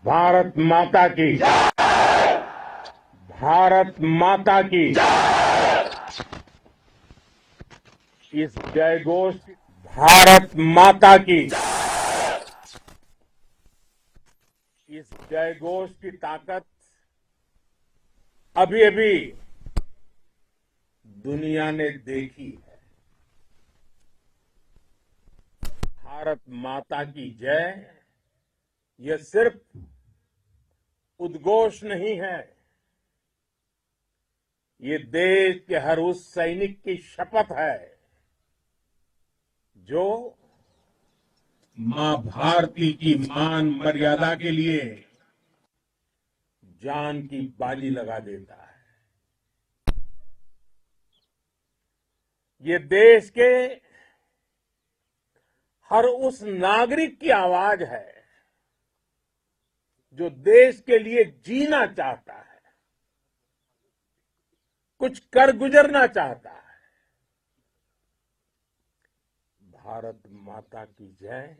भारत माता की, भारत माता की। इस जयघोष, भारत माता की, इस जयघोष की ताकत अभी अभी दुनिया ने देखी है। भारत माता की जय यह सिर्फ उद्घोष नहीं है, ये देश के हर उस सैनिक की शपथ है जो मां भारती की मान मर्यादा के लिए जान की बाजी लगा देता है। ये देश के हर उस नागरिक की आवाज है जो देश के लिए जीना चाहता है, कुछ कर गुजरना चाहता है। भारत माता की जय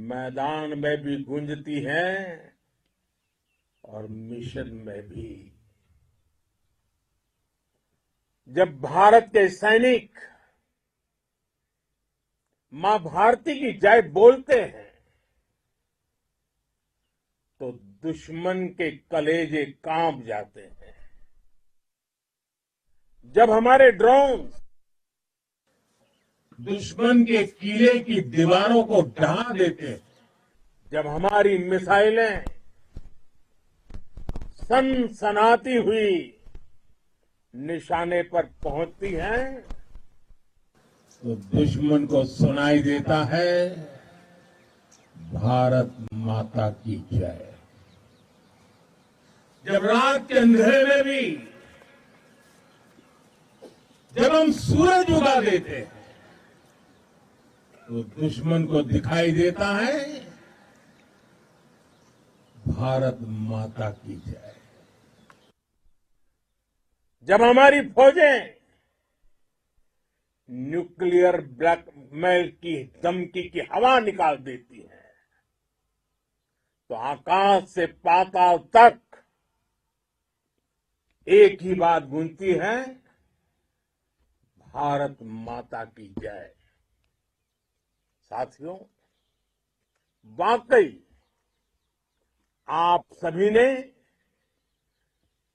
मैदान में भी गूंजती है और मिशन में भी। जब भारत के सैनिक मां भारती की जय बोलते हैं तो दुश्मन के कलेजे कांप जाते हैं। जब हमारे ड्रोन दुश्मन के किले की दीवारों को ढहा देते हैं, जब हमारी मिसाइलें सनसनाती हुई निशाने पर पहुंचती हैं, तो दुश्मन को सुनाई देता है भारत माता की जय। जब रात के अंधेरे में भी जब हम सूरज उगा देते हैं तो दुश्मन को दिखाई देता है भारत माता की जय। जब हमारी फौजें न्यूक्लियर ब्लैकमेल की धमकी की हवा निकाल देती है तो आकाश से पाताल तक एक ही बात गूंजती है, भारत माता की जय। साथियों, वाकई आप सभी ने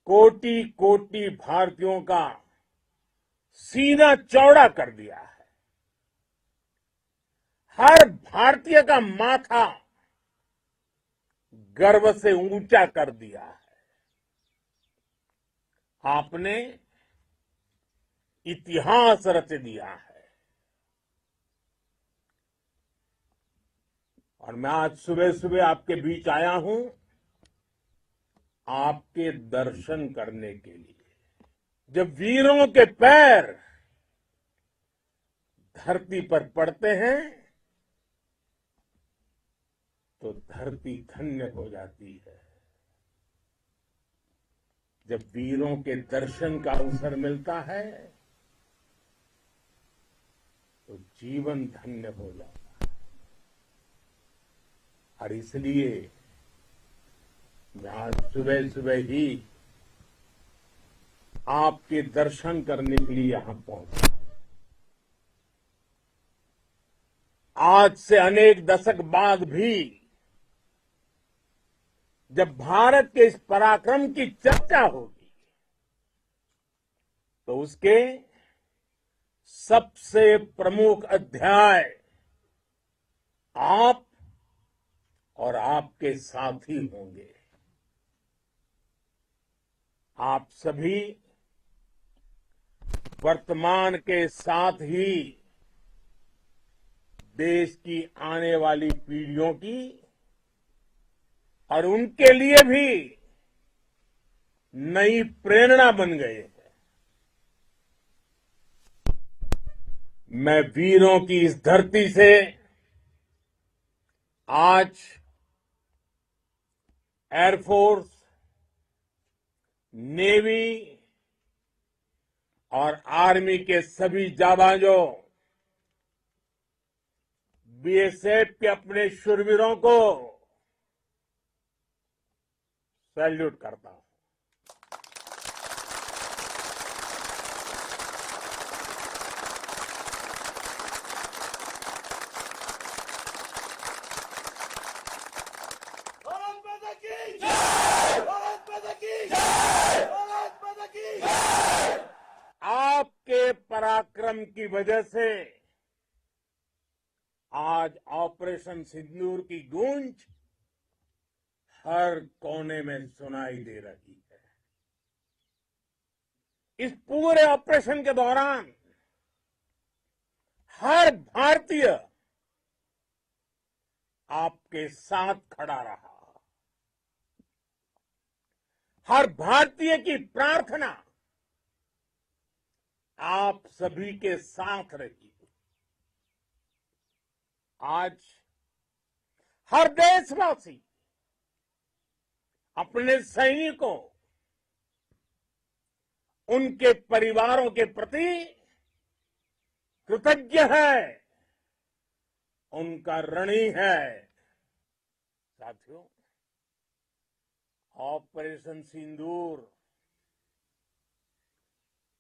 कोटि कोटि भारतीयों का सीना चौड़ा कर दिया है। हर भारतीय का माथा गर्व से ऊंचा कर दिया है। आपने इतिहास रच दिया है। और मैं आज सुबह सुबह आपके बीच आया हूं आपके दर्शन करने के लिए। जब वीरों के पैर धरती पर पड़ते हैं तो धरती धन्य हो जाती है। जब वीरों के दर्शन का अवसर मिलता है तो जीवन धन्य हो जाता है। और इसलिए मैं आज सुबह सुबह ही आपके दर्शन करने के लिए यहां पहुंचा। आज से अनेक दशक बाद भी जब भारत के इस पराक्रम की चर्चा होगी तो उसके सबसे प्रमुख अध्याय आप और आपके साथी होंगे। आप सभी वर्तमान के साथ ही देश की आने वाली पीढ़ियों की और उनके लिए भी नई प्रेरणा बन गए हैं। मैं वीरों की इस धरती से आज एयरफोर्स, नेवी और आर्मी के सभी जाबाजों, बीएसएफ के अपने शूरवीरों को सैल्यूट करता हूं। भारत माता की जय! भारत माता की जय! भारत माता की जय! आपके पराक्रम की वजह से आज ऑपरेशन सिंदूर की गूंज हर कोने में सुनाई दे रही है। इस पूरे ऑपरेशन के दौरान हर भारतीय आपके साथ खड़ा रहा। हर भारतीय की प्रार्थना आप सभी के साथ रही। आज हर देशवासी अपने सैनिकों, उनके परिवारों के प्रति कृतज्ञ है, उनका ऋणी है। साथियों, ऑपरेशन सिंदूर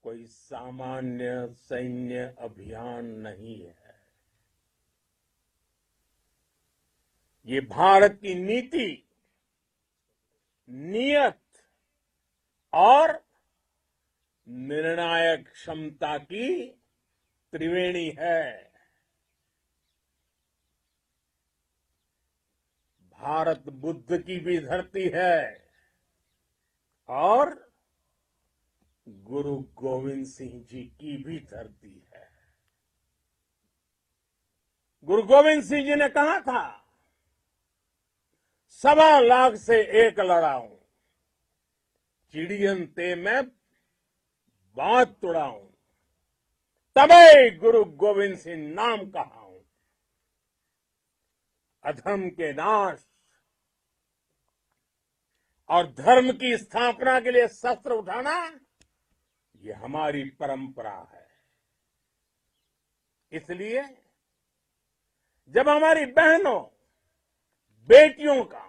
कोई सामान्य सैन्य अभियान नहीं है। ये भारत की नीति, नियत और निर्णायक क्षमता की त्रिवेणी है। भारत बुद्ध की भी धरती है और गुरु गोविंद सिंह जी की भी धरती है। गुरु गोविंद सिंह जी ने कहा था, 1.25 से एक लड़ाऊं, चिड़ियन ते मैं बात तुड़ाऊं, तबे गुरु गोविंद सिंह नाम कहाऊं। अधर्म के नाश और धर्म की स्थापना के लिए शस्त्र उठाना, ये हमारी परंपरा है। इसलिए जब हमारी बहनों, बेटियों का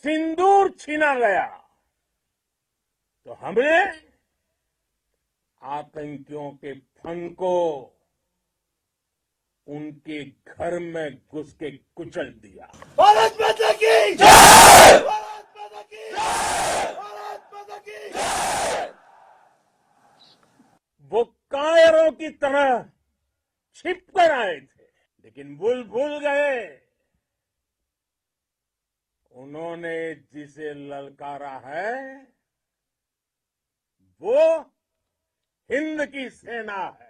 सिंदूर छीना गया, तो हमने आतंकियों के फन को उनके घर में घुस के कुचल दिया। भारत माता की जय! भारत माता की जय! भारत माता की जय! वो कायरों की तरह छिप कर आए थे, लेकिन भूल गए उन्होंने जिसे ललकारा है वो हिंद की सेना है।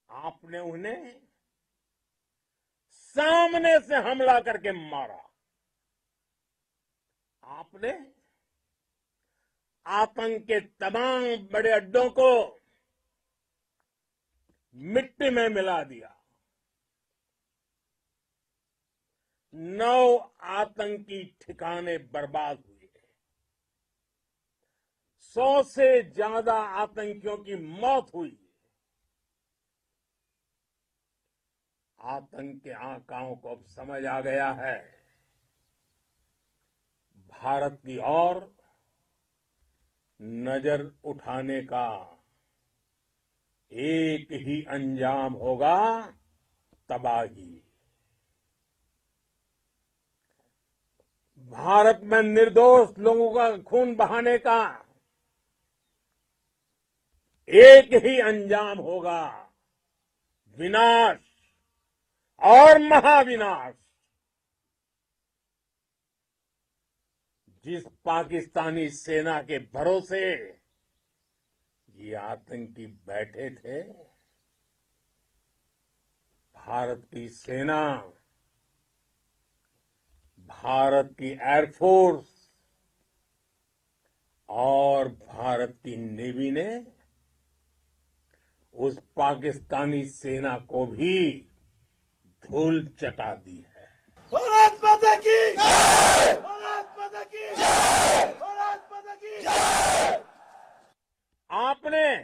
आपने उन्हें सामने से हमला करके मारा। आपने आतंक के तमाम बड़े अड्डों को मिट्टी में मिला दिया। 9 आतंकी ठिकाने बर्बाद हुए। 100 से ज्यादा आतंकियों की मौत हुई। आतंक के आकाओं को अब समझ आ गया है, भारत की ओर नजर उठाने का एक ही अंजाम होगा, तबाही। भारत में निर्दोष लोगों का खून बहाने का एक ही अंजाम होगा, विनाश और महाविनाश। जिस पाकिस्तानी सेना के भरोसे ये आतंकी बैठे थे, भारत की सेना, भारत की एयरफोर्स और भारत की नेवी ने उस पाकिस्तानी सेना को भी धूल चटा दी है। भारत माता की जय! भारत माता की जय! भारत माता की जय! आपने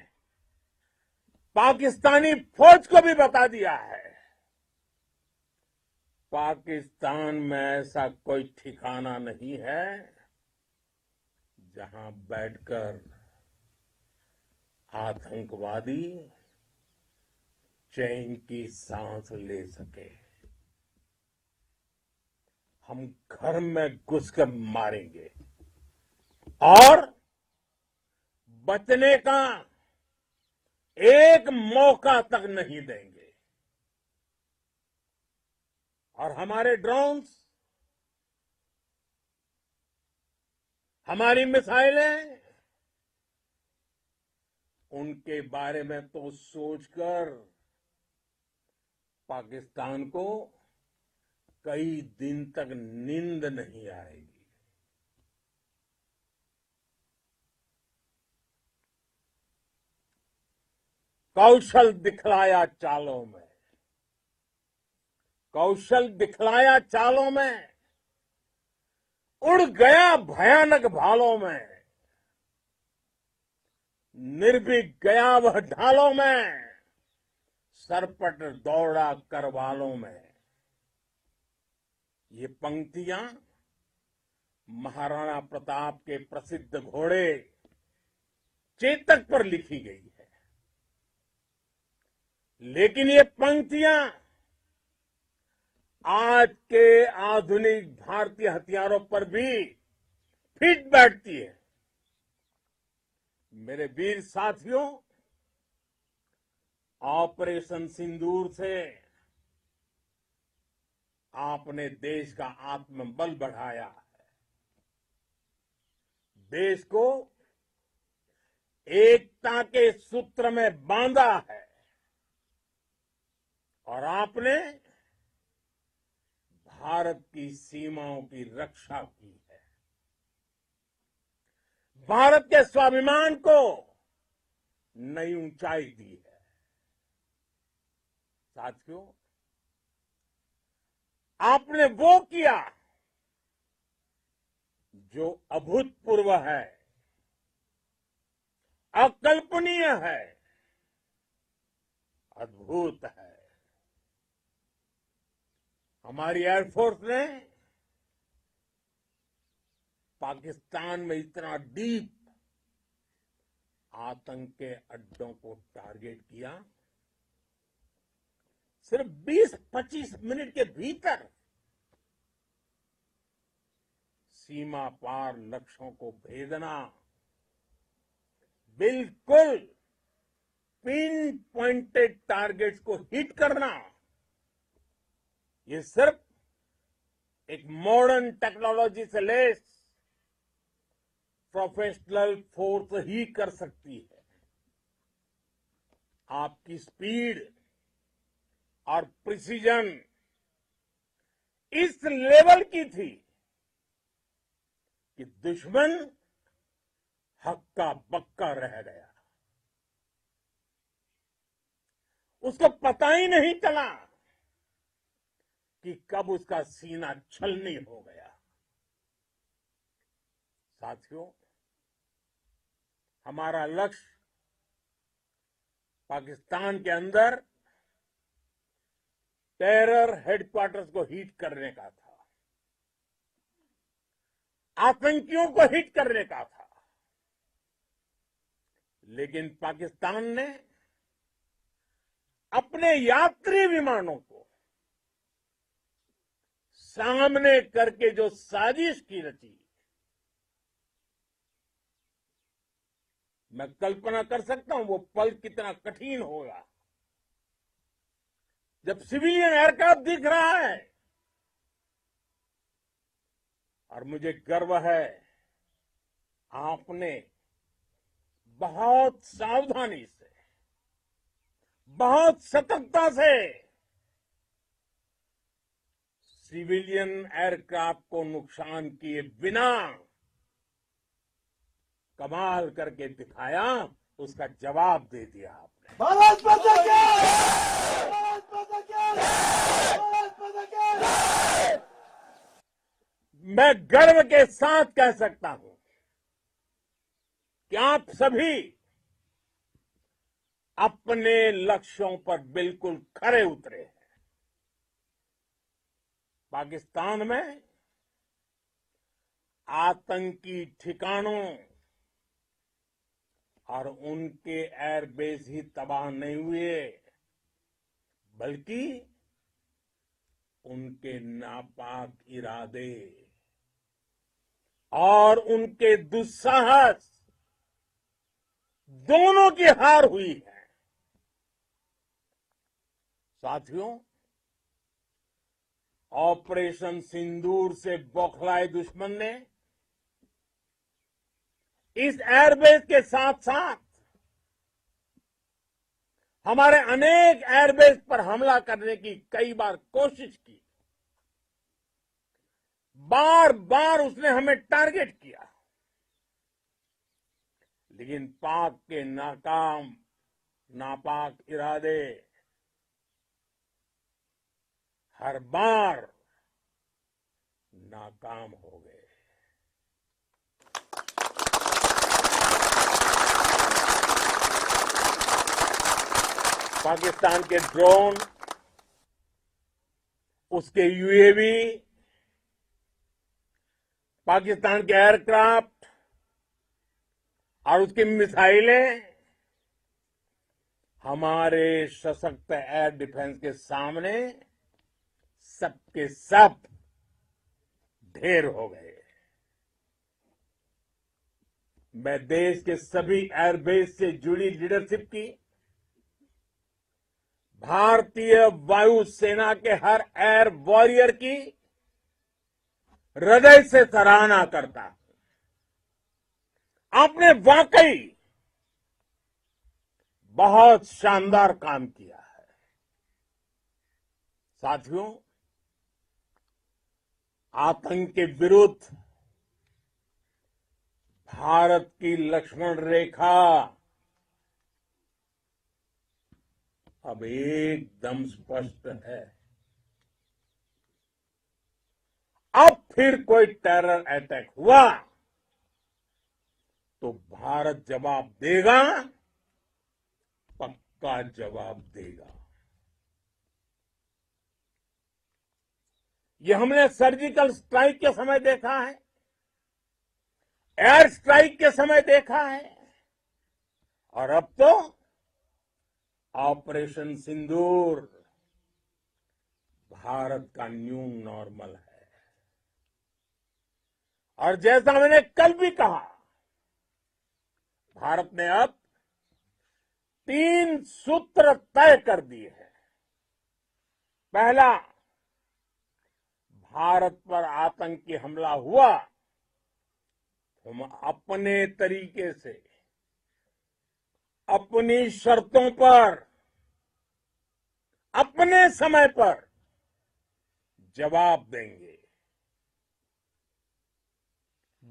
पाकिस्तानी फौज को भी बता दिया है पाकिस्तान में ऐसा कोई ठिकाना नहीं है जहां बैठकर आतंकवादी चैन की सांस ले सके। हम घर में घुसकर मारेंगे और बचने का एक मौका तक नहीं देंगे। और हमारे ड्रोन्स, हमारी मिसाइलें, उनके बारे में तो सोचकर पाकिस्तान को कई दिन तक नींद नहीं आएगी। कौशल दिखलाया चालों में, कौशल दिखलाया चालों में, उड़ गया भयानक भालों में, निर्भीक गया वह ढालों में, सरपट दौड़ा करवालों में। ये पंक्तियां महाराणा प्रताप के प्रसिद्ध घोड़े चेतक पर लिखी गई है। लेकिन ये पंक्तियां आज के आधुनिक भारतीय हथियारों पर भी फिट बैठती है। मेरे वीर साथियों, ऑपरेशन सिंदूर से आपने देश का आत्मबल बढ़ाया है, देश को एकता के सूत्र में बांधा है और आपने भारत की सीमाओं की रक्षा की है। भारत के स्वाभिमान को नई ऊंचाई दी है। साथियों, आपने वो किया जो अभूतपूर्व है, अकल्पनीय है, अद्भुत है। हमारी एयरफोर्स ने पाकिस्तान में इतना डीप आतंक के अड्डों को टारगेट किया, सिर्फ 20-25 मिनट के भीतर सीमा पार लक्ष्यों को भेदना, बिल्कुल पिन पॉइंटेड टारगेट्स को हिट करना, ये सिर्फ एक मॉडर्न टेक्नोलॉजी से लेस प्रोफेशनल फोर्स ही कर सकती है। आपकी स्पीड और प्रिसीजन इस लेवल की थी कि दुश्मन हक्का बक्का रह गया। उसको पता ही नहीं चला कि कब उसका सीना छलनी हो गया। साथियों, हमारा लक्ष्य पाकिस्तान के अंदर टेरर हेडक्वार्टर्स को हिट करने का था, आतंकियों को हिट करने का था। लेकिन पाकिस्तान ने अपने यात्री विमानों को सामने करके जो साजिश की रची, मैं कल्पना कर सकता हूं वो पल कितना कठिन होगा जब सिविलियन एयरक्राफ्ट दिख रहा है। और मुझे गर्व है, आपने बहुत सावधानी से, बहुत सतर्कता से सिविलियन एयरक्राफ्ट को नुकसान किए बिना कमाल करके दिखाया, उसका जवाब दे दिया आपने। भारत माता की जय! भारत माता की जय! भारत माता की जय! मैं गर्व के साथ कह सकता हूं कि आप सभी अपने लक्ष्यों पर बिल्कुल खरे उतरे हैं। पाकिस्तान में आतंकी ठिकानों और उनके एयरबेस ही तबाह नहीं हुए, बल्कि उनके नापाक इरादे और उनके दुस्साहस दोनों की हार हुई है। साथियों, ऑपरेशन सिंदूर से बौखलाए दुश्मन ने इस एयरबेस के साथ साथ हमारे अनेक एयरबेस पर हमला करने की कई बार कोशिश की। बार बार उसने हमें टारगेट किया, लेकिन पाक के नापाक इरादे हर बार नाकाम हो गए। पाकिस्तान के ड्रोन, उसके यूएवी, पाकिस्तान के एयरक्राफ्ट और उसकी मिसाइलें हमारे सशक्त एयर डिफेंस के सामने सबके सब ढेर हो गए। मैं देश के सभी एयरबेस से जुड़ी लीडरशिप की, भारतीय वायुसेना के हर एयर वॉरियर की हृदय से सराहना करता हूं। आपने वाकई बहुत शानदार काम किया है। साथियों, आतंक के विरुद्ध भारत की लक्ष्मण रेखा अब एकदम स्पष्ट है। अब फिर कोई टेरर अटैक हुआ तो भारत जवाब देगा, पक्का जवाब देगा। ये हमने सर्जिकल स्ट्राइक के समय देखा है, एयर स्ट्राइक के समय देखा है, और अब तो ऑपरेशन सिंदूर भारत का न्यू नॉर्मल है। और जैसा मैंने कल भी कहा, भारत ने अब 3 सूत्र तय कर दिए हैं। पहला, भारत पर आतंकी हमला हुआ, हम अपने तरीके से, अपनी शर्तों पर, अपने समय पर जवाब देंगे।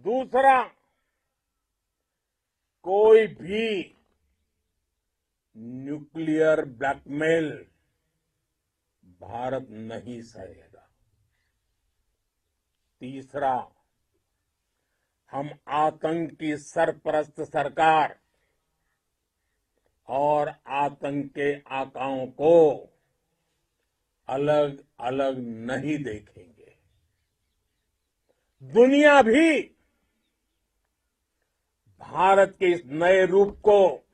दूसरा, कोई भी न्यूक्लियर ब्लैकमेल भारत नहीं सहेगा। तीसरा, हम आतंक की सरपरस्त सरकार और आतंक के आकाओं को अलग अलग नहीं देखेंगे। दुनिया भी भारत के इस नए रूप को,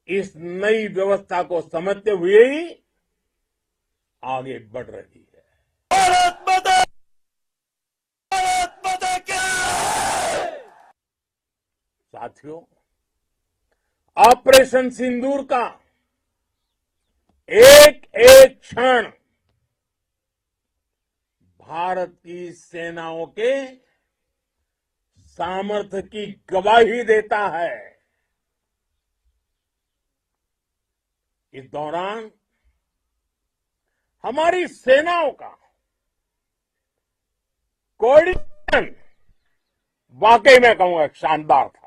इस नई व्यवस्था को समझते हुए ही आगे बढ़ रही है। भारत माता की। साथियों, ऑपरेशन सिंदूर का एक एक क्षण भारत की सेनाओं के सामर्थ्य की गवाही देता है। इस दौरान हमारी सेनाओं का कोऑर्डिनेशन वाकई में कहूंगा शानदार था।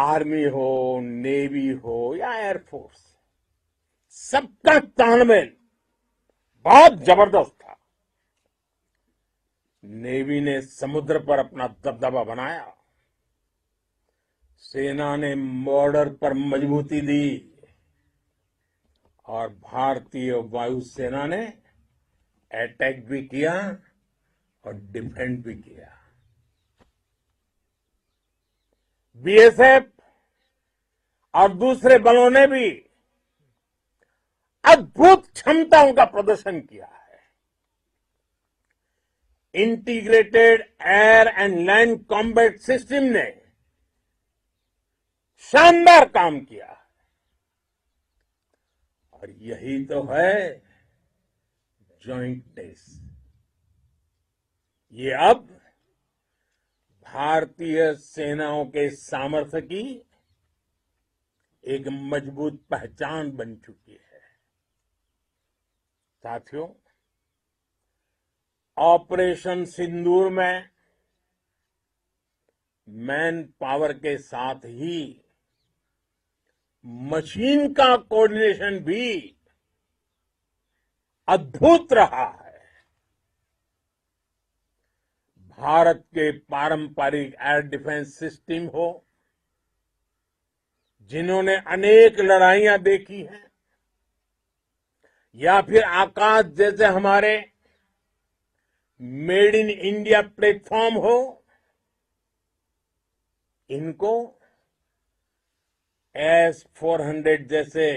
आर्मी हो, नेवी हो या एयरफोर्स, सबका तालमेल बहुत जबरदस्त था। नेवी ने समुद्र पर अपना दबदबा बनाया, सेना ने बॉर्डर पर मजबूती दी और भारतीय वायुसेना ने अटैक भी किया और डिफेंड भी किया। बीएसएफ और दूसरे बलों ने भी अद्भुत क्षमताओं का प्रदर्शन किया है। Integrated air and land combat system ने शानदार काम किया है और यही तो है जॉइंटनेस। ये अब भारतीय सेनाओं के सामर्थ्य की एक मजबूत पहचान बन चुकी है। साथियों, ऑपरेशन सिंदूर में मैन पावर के साथ ही मशीन का कोऑर्डिनेशन भी अद्भुत रहा है। भारत के पारंपरिक एयर डिफेंस सिस्टम हो, जिन्होंने अनेक लड़ाइयां देखी हैं, या फिर आकाश जैसे हमारे मेड इन इंडिया प्लेटफॉर्म हो, इनको S-400 जैसे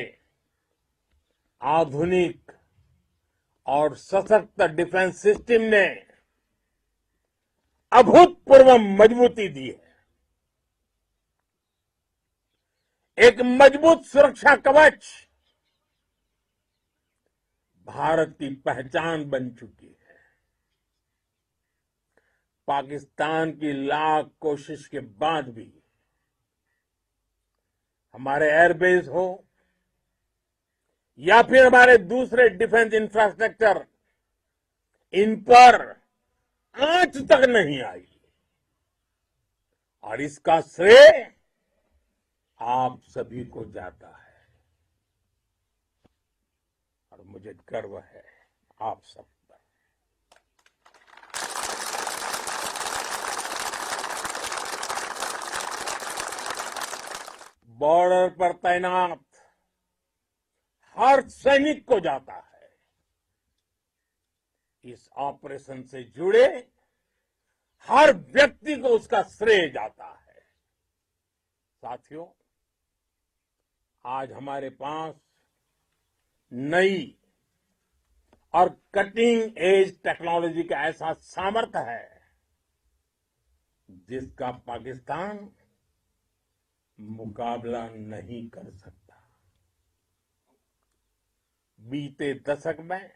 आधुनिक और सशक्त डिफेंस सिस्टम ने अभूतपूर्व मजबूती दी है। एक मजबूत सुरक्षा कवच भारत की पहचान बन चुकी है। पाकिस्तान की लाख कोशिश के बाद भी हमारे एयरबेस हो या फिर हमारे दूसरे डिफेंस इंफ्रास्ट्रक्चर, इन पर आंच तक नहीं आई और इसका श्रेय आप सभी को जाता है और मुझे गर्व है आप सब पर। बॉर्डर पर तैनात हर सैनिक को जाता है। इस ऑपरेशन से जुड़े हर व्यक्ति को उसका श्रेय जाता है। साथियों, आज हमारे पास नई और कटिंग एज टेक्नोलॉजी का ऐसा सामर्थ्य है जिसका पाकिस्तान मुकाबला नहीं कर सकता। बीते दशक में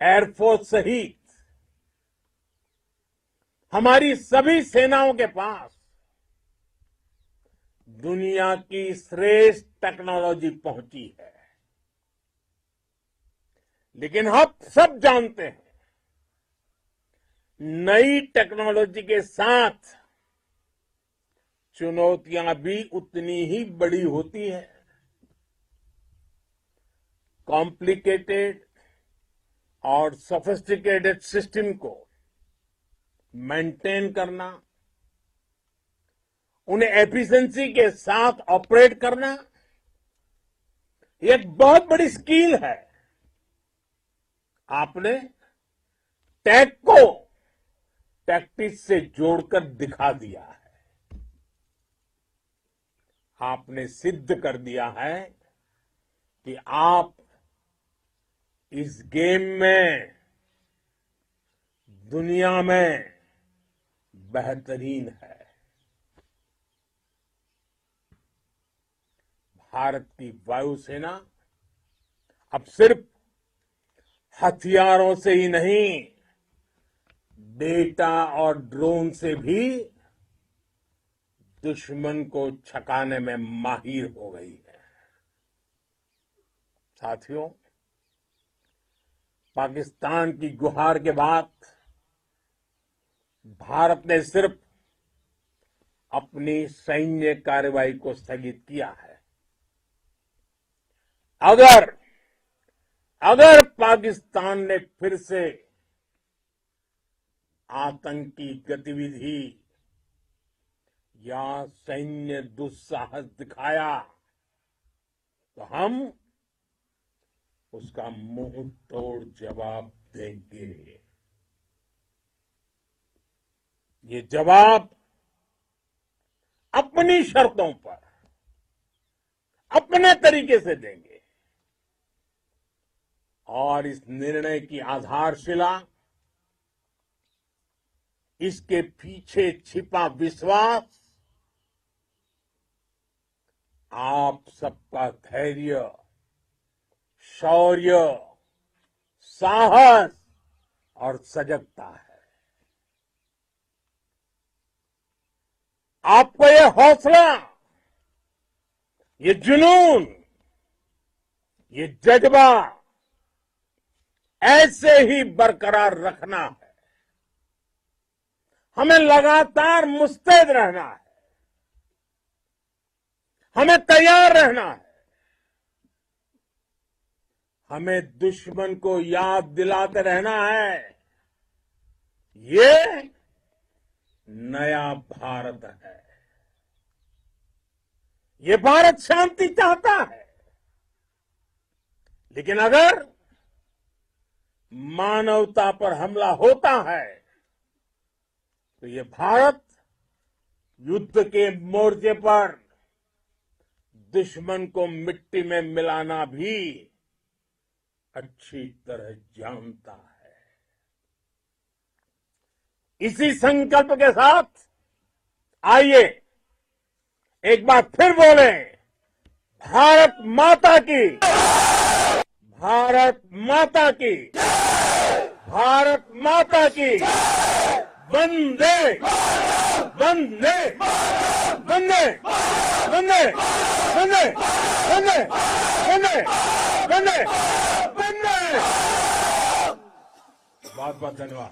एयरफोर्स सहित हमारी सभी सेनाओं के पास दुनिया की श्रेष्ठ टेक्नोलॉजी पहुंची है। लेकिन हम सब जानते हैं, नई टेक्नोलॉजी के साथ चुनौतियां भी उतनी ही बड़ी होती है। कॉम्प्लिकेटेड और सोफिस्टिकेटेड सिस्टम को मेंटेन करना, उन्हें एफिशिएंसी के साथ ऑपरेट करना, एक बहुत बड़ी स्किल है। आपने टेक को टैक्टिक्स से जोड़कर दिखा दिया है। आपने सिद्ध कर दिया है कि आप इस गेम में दुनिया में बेहतरीन है। भारत की वायुसेना अब सिर्फ हथियारों से ही नहीं, डेटा और ड्रोन से भी दुश्मन को छकाने में माहिर हो गई है। साथियों, पाकिस्तान की गुहार के बाद भारत ने सिर्फ अपनी सैन्य कार्रवाई को स्थगित किया है। अगर पाकिस्तान ने फिर से आतंकी गतिविधि या सैन्य दुस्साहस दिखाया तो हम उसका मुंह तोड़ जवाब देंगे। ये जवाब अपनी शर्तों पर अपने तरीके से देंगे और इस निर्णय की आधारशिला इसके पीछे छिपा विश्वास आप सबका धैर्य, शौर्य, साहस और सजगता है। आपको ये हौसला, ये जुनून, ये जज्बा ऐसे ही बरकरार रखना है। हमें लगातार मुस्तैद रहना है, हमें तैयार रहना है। हमें दुश्मन को याद दिलाते रहना है, ये नया भारत है। ये भारत शांति चाहता है, लेकिन अगर मानवता पर हमला होता है तो ये भारत युद्ध के मोर्चे पर दुश्मन को मिट्टी में मिलाना भी अच्छी तरह जानता है। इसी संकल्प के साथ आइए एक बार फिर बोले, भारत माता की, भारत माता की, भारत माता की, वंदे वंदे वंदे वंदे वंदे वंदे वंदे वंदे वंदे। बहुत बहुत धन्यवाद।